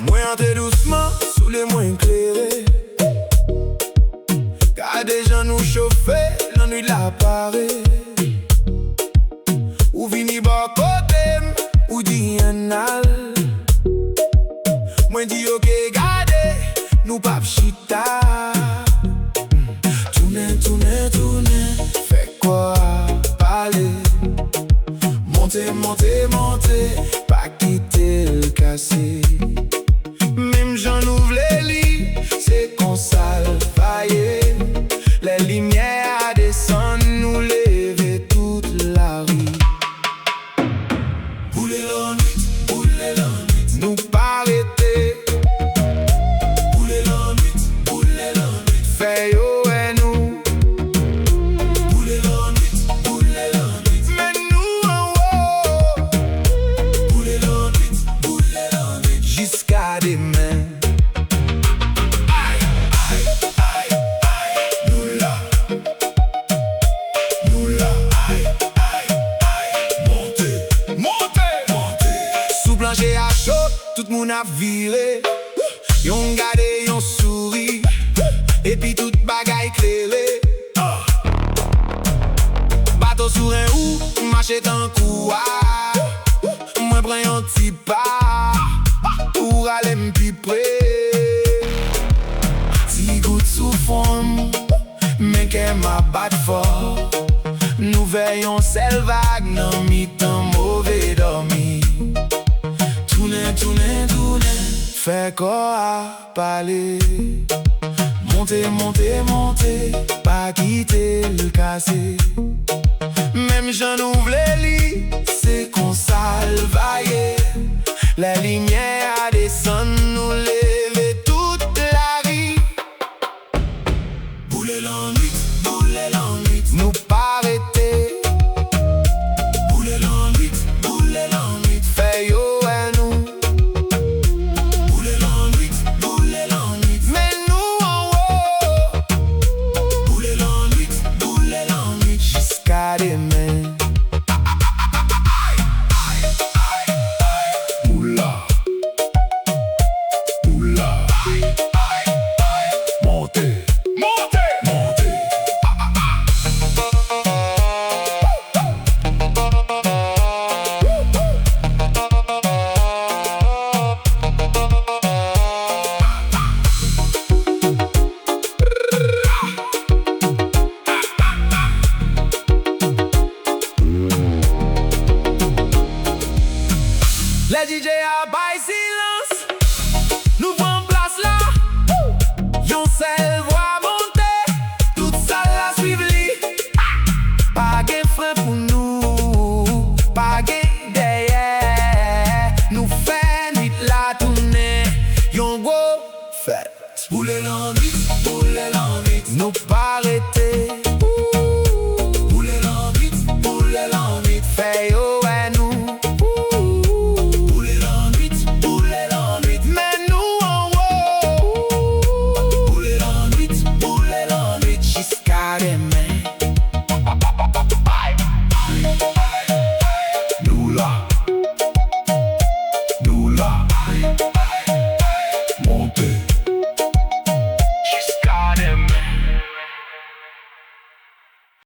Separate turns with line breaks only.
Montez doucement sous les moins éclairés. Car des gens nous chauffer, l'ennui la parée. Ou vini bas côté, ou dit un al. Moi dis ok, gardez, nous pas chita. Tournez, tournez, tournez, fait quoi parler? Montez, montez, montez, pas quitter le cassé. Même j'en ouvre les lits, c'est qu'on s'alfaille. Les lumières descendent, nous lever toute la rue. Boulez la nuit, nous pas arrêter. Boulez la nuit, fait yo et nous. Boulez la nuit, mais nous en haut. Boulez la nuit, jusqu'à demain. Plancher à chaud, tout le monde a viré. Yon gade, yon sourit, et puis tout bagaille éclairé. Bateau sur un ou, marché d'un coup. Moi prends un petit pas pour aller m'pi près. Ti goutte sous forme, mais qu'elle m'a bat fort. Nous veillons celle vague, non mi-temps mauvais dormi. Tournez, fait quoi à parler? Montez, montez, montez, pas quitter le cassé. Même j'en ouvre les lits, c'est qu'on s'alvaille. La lumière descend,